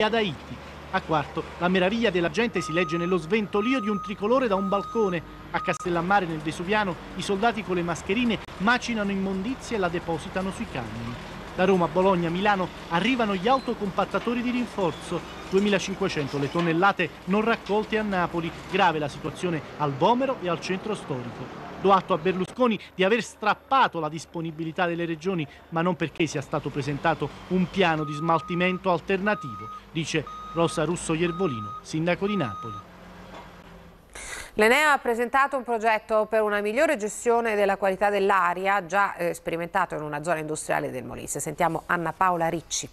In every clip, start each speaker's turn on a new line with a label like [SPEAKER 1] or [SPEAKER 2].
[SPEAKER 1] ad Haiti. A quarto, la meraviglia della gente si legge nello sventolio di un tricolore da un balcone. A Castellammare, nel Vesuviano, i soldati con le mascherine macinano immondizie e la depositano sui camion. Da Roma, Bologna, Milano arrivano gli autocompattatori di rinforzo. 2500 le tonnellate non raccolte a Napoli. Grave la situazione al Vomero e al centro storico. Do atto a Berlusconi di aver strappato la disponibilità delle regioni, ma non perché sia stato presentato un piano di smaltimento alternativo, dice Rosa Russo Iervolino, sindaco di Napoli.
[SPEAKER 2] L'Enea ha presentato un progetto per una migliore gestione della qualità dell'aria, già sperimentato in una zona industriale del Molise. Sentiamo Anna Paola Ricci.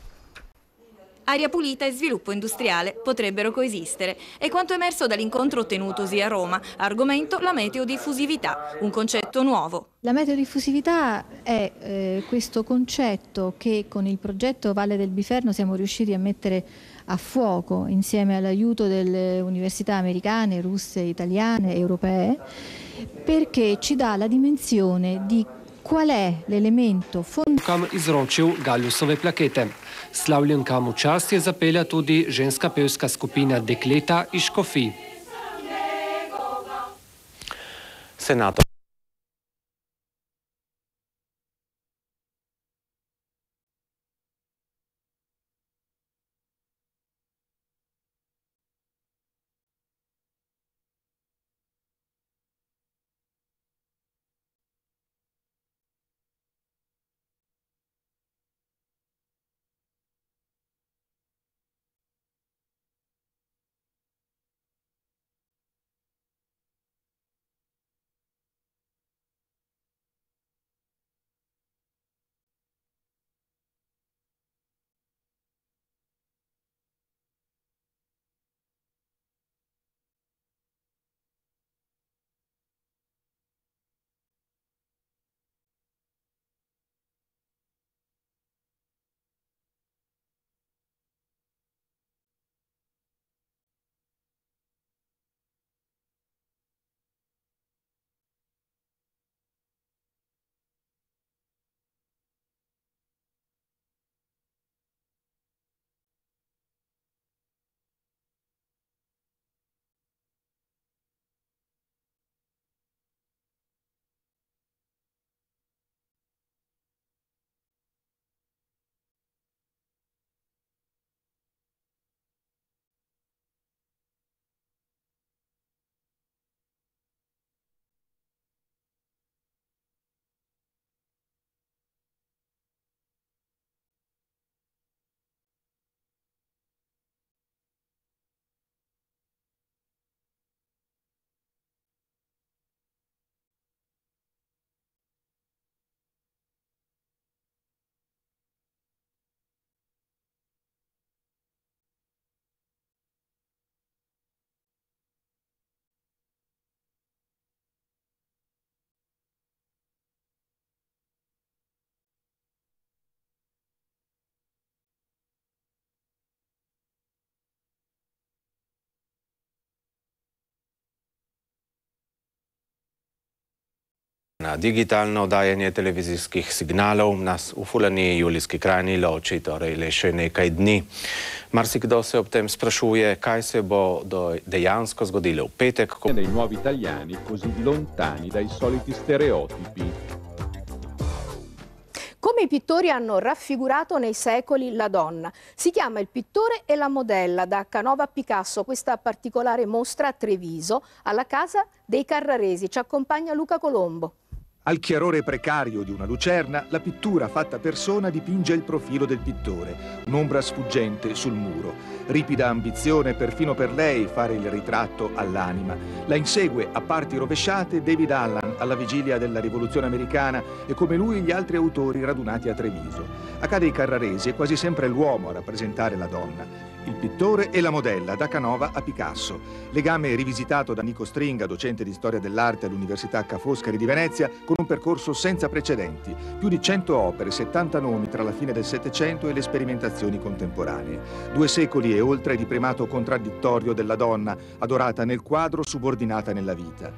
[SPEAKER 3] Aria pulita e sviluppo industriale potrebbero coesistere. È quanto emerso dall'incontro ottenutosi a Roma. Argomento la meteodiffusività, un concetto nuovo.
[SPEAKER 4] La meteodiffusività è questo concetto che con il progetto Valle del Biferno siamo riusciti a mettere a fuoco insieme all'aiuto delle università americane, russe, italiane, europee, perché ci dà la dimensione di qual è l'elemento fondamentale.
[SPEAKER 5] Kam izročil Galjusove plakete. Slavljenkam v čast je zapela tudi ženska pevska skupina Dekleta iz Škofij.
[SPEAKER 6] Senato. Na digitalno oddajanje televizijskih signalov nas v Fulani Julijski krajini loči torej le še nekaj dni. Marsikdo se ob tem sprašuje, kaj se bo dejansko zgodilo v petek.
[SPEAKER 7] Dei nuovi italiani così lontani dai soliti stereotipi.
[SPEAKER 8] Come i pittori hanno raffigurato nei secoli la donna. Si chiama Il pittore e la modella, da Canova a Picasso, questa particolare mostra a Treviso, alla Casa dei Carraresi. Ci accompagna Luca Colombo.
[SPEAKER 9] Al chiarore precario di una lucerna, la pittura fatta persona dipinge il profilo del pittore, un'ombra sfuggente sul muro. Ripida ambizione perfino per lei fare il ritratto all'anima. La insegue a parti rovesciate David Allan alla vigilia della Rivoluzione americana e come lui gli altri autori radunati a Treviso. Accade ai Carraresi è quasi sempre l'uomo a rappresentare la donna. Il pittore e la modella, da Canova a Picasso. Legame rivisitato da Nico Stringa, docente di storia dell'arte all'Università Ca' Foscari di Venezia, con un percorso senza precedenti. Più di 100 opere, 70 nomi tra la fine del Settecento e le sperimentazioni contemporanee. 2 secoli e oltre di primato contraddittorio della donna, adorata nel quadro, subordinata nella vita.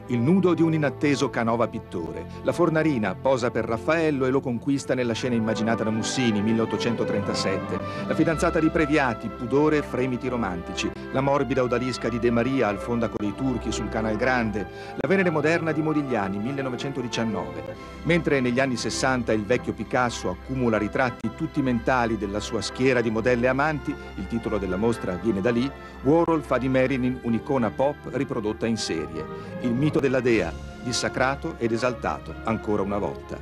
[SPEAKER 9] il nudo di un inatteso Canova pittore. La Fornarina posa per Raffaello e lo conquista nella scena immaginata da Mussini, 1837. La fidanzata di Previati, pudore e fremiti romantici. La morbida odalisca di De Maria al fonda con i turchi sul Canal Grande. La Venere moderna di Modigliani, 1919. Mentre negli anni 60 il vecchio Picasso accumula ritratti tutti mentali della sua schiera di modelle amanti, il titolo della mostra viene da lì, Warhol fa di Marilyn un'icona pop riprodotta in serie. Il mito della dea, dissacrato ed esaltato ancora una volta.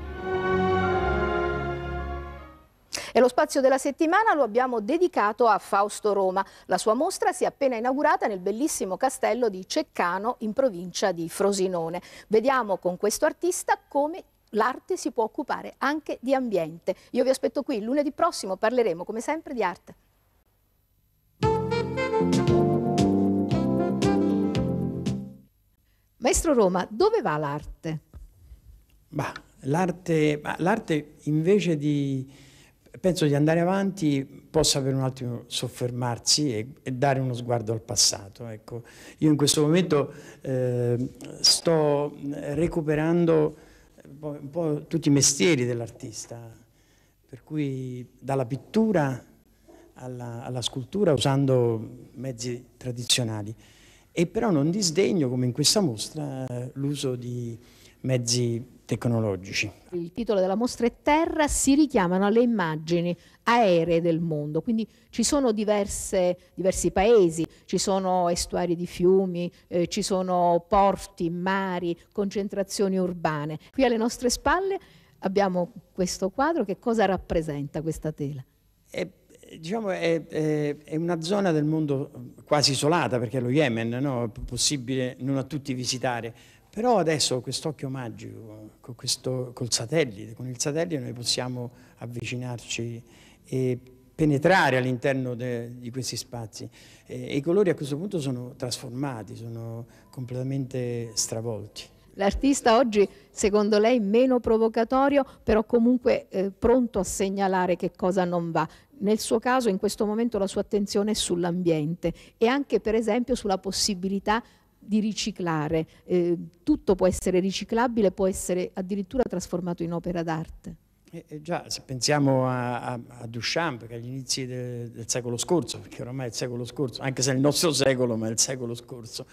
[SPEAKER 8] E lo spazio della settimana lo abbiamo dedicato a Fausto Roma. La sua mostra si è appena inaugurata nel bellissimo castello di Ceccano in provincia di Frosinone. Vediamo con questo artista come l'arte si può occupare anche di ambiente. Io vi aspetto qui, lunedì prossimo parleremo come sempre di arte. Maestro Roma, dove va l'arte?
[SPEAKER 10] L'arte invece penso di andare avanti, possa per un attimo soffermarsi e dare uno sguardo al passato. Ecco, io in questo momento sto recuperando un po' tutti i mestieri dell'artista, per cui dalla pittura alla scultura usando mezzi tradizionali. E però non disdegno, come in questa mostra, l'uso di mezzi tecnologici.
[SPEAKER 8] Il titolo della mostra è Terra, si richiamano alle immagini aeree del mondo, quindi ci sono diversi paesi, ci sono estuari di fiumi, ci sono porti, mari, concentrazioni urbane. Qui alle nostre spalle abbiamo questo quadro, che cosa rappresenta questa tela?
[SPEAKER 10] Diciamo è una zona del mondo quasi isolata, perché è lo Yemen, no? È possibile non a tutti visitare, però adesso quest'occhio magico, col satellite, con il satellite noi possiamo avvicinarci e penetrare all'interno di questi spazi e i colori a questo punto sono trasformati, sono completamente stravolti.
[SPEAKER 8] L'artista oggi, secondo lei, meno provocatorio, però comunque pronto a segnalare che cosa non va. Nel suo caso, in questo momento, la sua attenzione è sull'ambiente e anche, per esempio, sulla possibilità di riciclare. Tutto può essere riciclabile, può essere addirittura trasformato in opera d'arte.
[SPEAKER 10] Già, se pensiamo a Duchamp, che agli inizi del secolo scorso, perché ormai è il secolo scorso, anche se è il nostro secolo, ma è il secolo scorso,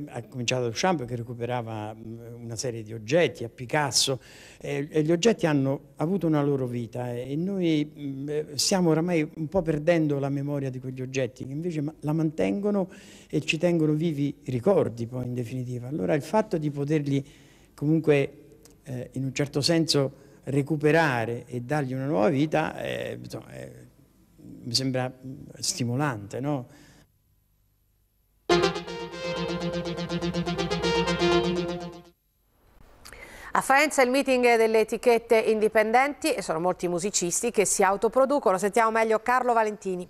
[SPEAKER 10] ha cominciato Duchamp che recuperava una serie di oggetti, a Picasso, e gli oggetti hanno avuto una loro vita e noi stiamo oramai un po' perdendo la memoria di quegli oggetti, che invece la mantengono e ci tengono vivi i ricordi poi in definitiva. Allora il fatto di poterli comunque in un certo senso recuperare e dargli una nuova vita mi sembra stimolante, no?
[SPEAKER 2] A Faenza il meeting delle etichette indipendenti e sono molti musicisti che si autoproducono. Sentiamo meglio Carlo Valentini.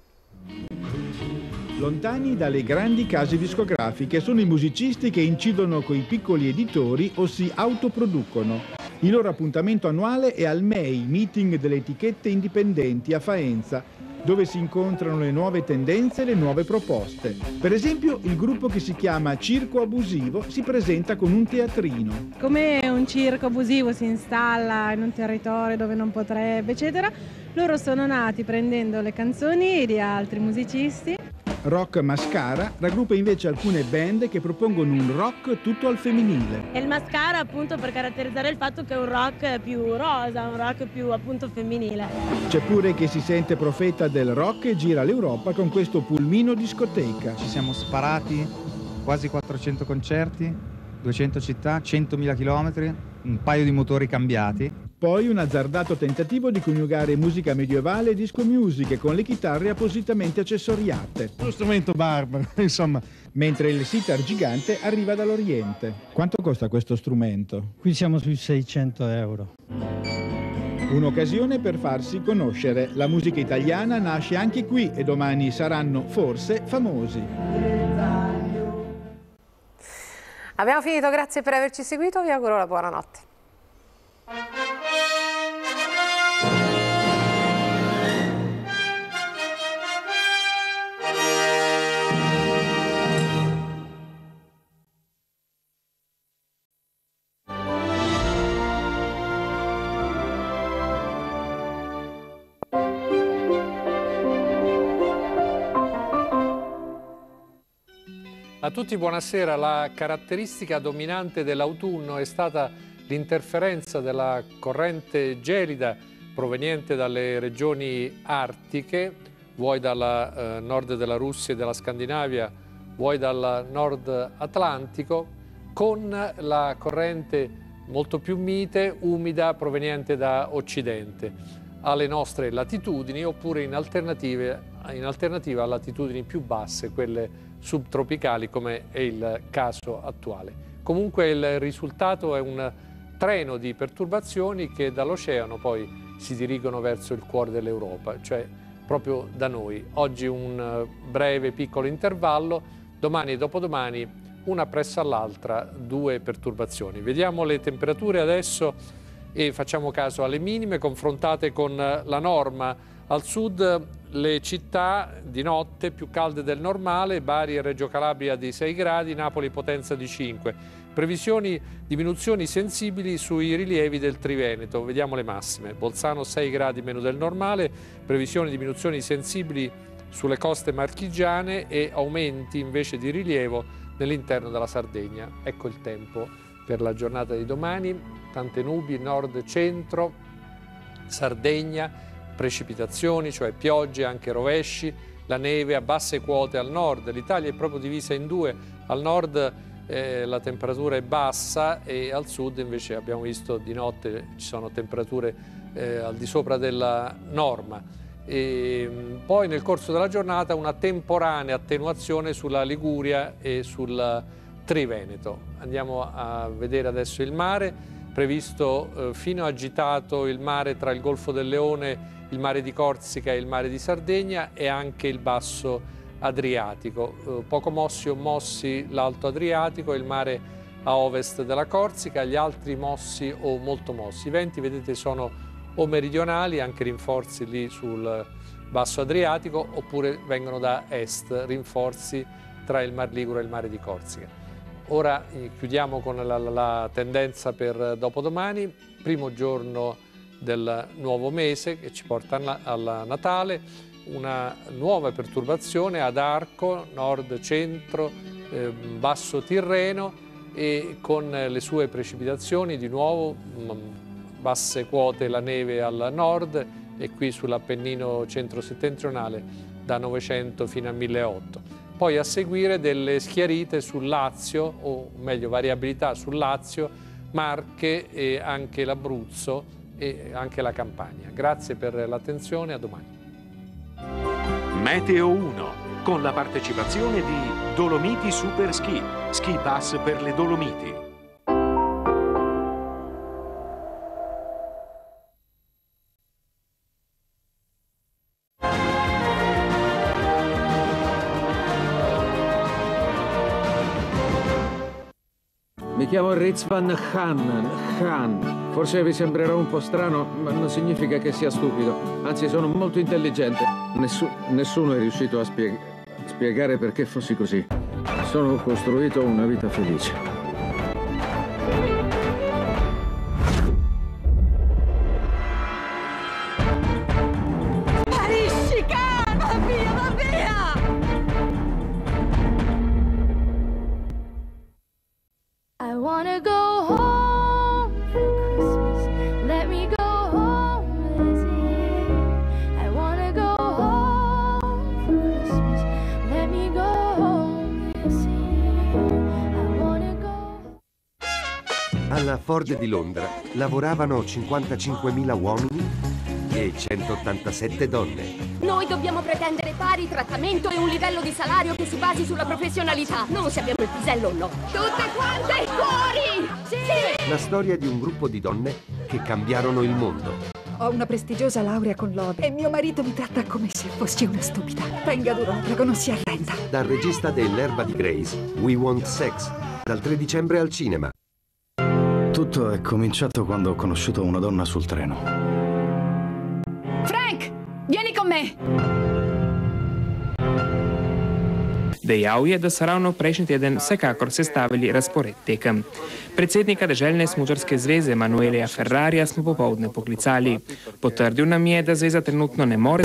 [SPEAKER 11] Lontani dalle grandi case discografiche sono i musicisti che incidono coi piccoli editori o si autoproducono. Il loro appuntamento annuale è al MEI, meeting delle etichette indipendenti a Faenza, dove si incontrano le nuove tendenze e le nuove proposte. Per esempio, il gruppo che si chiama Circo Abusivo si presenta con un teatrino.
[SPEAKER 12] Come un circo abusivo si installa in un territorio dove non potrebbe, eccetera, loro sono nati prendendo le canzoni di altri musicisti.
[SPEAKER 11] Rock Mascara raggruppa invece alcune band che propongono un rock tutto al femminile.
[SPEAKER 13] E il Mascara appunto per caratterizzare il fatto che è un rock più rosa, un rock più appunto femminile.
[SPEAKER 11] C'è pure chi si sente profeta del rock e gira l'Europa con questo pulmino discoteca.
[SPEAKER 14] Ci siamo sparati quasi 400 concerti, 200 città, 100.000 chilometri, un paio di motori cambiati.
[SPEAKER 11] Poi un azzardato tentativo di coniugare musica medievale e disco music con le chitarre appositamente accessoriate.
[SPEAKER 15] Uno strumento barbaro, insomma.
[SPEAKER 11] Mentre il sitar gigante arriva dall'Oriente. Quanto costa questo strumento?
[SPEAKER 16] Qui siamo sui 600 euro.
[SPEAKER 11] Un'occasione per farsi conoscere. La musica italiana nasce anche qui e domani saranno forse famosi.
[SPEAKER 2] Abbiamo finito, grazie per averci seguito, vi auguro la buonanotte.
[SPEAKER 17] A tutti buonasera. La caratteristica dominante dell'autunno è stata l'interferenza della corrente gelida proveniente dalle regioni artiche, vuoi dal nord della Russia e della Scandinavia, vuoi dal nord atlantico, con la corrente molto più mite, umida, proveniente da occidente, alle nostre latitudini, oppure in alternativa a latitudini più basse, quelle subtropicali, come è il caso attuale. Comunque il risultato è un treno di perturbazioni che dall'oceano poi si dirigono verso il cuore dell'Europa, cioè proprio da noi. Oggi un breve piccolo intervallo, domani e dopodomani una presso all'altra, 2 perturbazioni. Vediamo le temperature adesso e facciamo caso alle minime confrontate con la norma. Al sud le città di notte più calde del normale, Bari e Reggio Calabria di 6 gradi, Napoli Potenza di 5. Previsioni diminuzioni sensibili sui rilievi del Triveneto, vediamo le massime. Bolzano 6 gradi meno del normale, previsioni diminuzioni sensibili sulle coste marchigiane e aumenti invece di rilievo nell'interno della Sardegna. Ecco il tempo per la giornata di domani, tante nubi nord-centro, Sardegna, precipitazioni, cioè piogge, anche rovesci, la neve a basse quote al nord. L'Italia è proprio divisa in 2, al nord la temperatura è bassa e al sud invece abbiamo visto di notte ci sono temperature al di sopra della norma. E poi nel corso della giornata una temporanea attenuazione sulla Liguria e sul Triveneto. Andiamo a vedere adesso il mare, previsto fino agitato il mare tra il Golfo del Leone, il mare di Corsica e il mare di Sardegna e anche il basso Adriatico. Poco mossi o mossi l'Alto Adriatico e il mare a ovest della Corsica, gli altri mossi o molto mossi. I venti, vedete, sono o meridionali, anche rinforzi lì sul basso Adriatico, oppure vengono da est, rinforzi tra il Mar Ligure e il mare di Corsica. Ora chiudiamo con la tendenza per dopodomani, primo giorno del nuovo mese che ci porta al Natale, una nuova perturbazione ad arco, nord-centro, basso Tirreno e con le sue precipitazioni di nuovo, basse quote la neve al nord e qui sull'Appennino centro-settentrionale da 900 fino a 1800. Poi a seguire delle schiarite sul Lazio, o meglio variabilità sul Lazio, Marche e anche l'Abruzzo e anche la Campania. Grazie per l'attenzione, a domani.
[SPEAKER 18] Meteo 1, con la partecipazione di Dolomiti Super Ski, ski pass per le Dolomiti.
[SPEAKER 19] Mi chiamo Rizvan Khan. Forse vi sembrerà un po' strano, ma non significa che sia stupido. Anzi, sono molto intelligente. Nessuno è riuscito a spiegare perché fossi così. Sono costruito una vita felice.
[SPEAKER 20] Sparisci, Khan! Va via, va via!
[SPEAKER 21] I wanna go home for Christmas. Let me go home this year. I wanna go home for Christmas. Let me go home this year. I wanna go.
[SPEAKER 22] Alla Ford di Londra lavoravano 55.000 uomini e 187 donne.
[SPEAKER 23] Noi dobbiamo pretendere pari trattamento e un livello di salario che si basi sulla professionalità, non se abbiamo il pisello o no. Tutte quante fuori! Sì!
[SPEAKER 22] La storia di un gruppo di donne che cambiarono il mondo.
[SPEAKER 24] Ho una prestigiosa laurea con lode e mio marito mi tratta come se fossi una stupida. Tenga duro, prego, non si arrenda.
[SPEAKER 22] Dal regista dell'Erba di Grace, We Want Sex, dal 3 dicembre al cinema.
[SPEAKER 25] Tutto è cominciato quando ho conosciuto una donna sul treno.
[SPEAKER 23] Frank, vieni con me!
[SPEAKER 26] Dejal je, da so ravno prejšnji teden vsekakor sestavili razpored tekem. Predsednika deželne smučarske zveze Manuelija Ferrarija smo popoldne poklicali. Potrdil nam je, da zveza trenutno ne more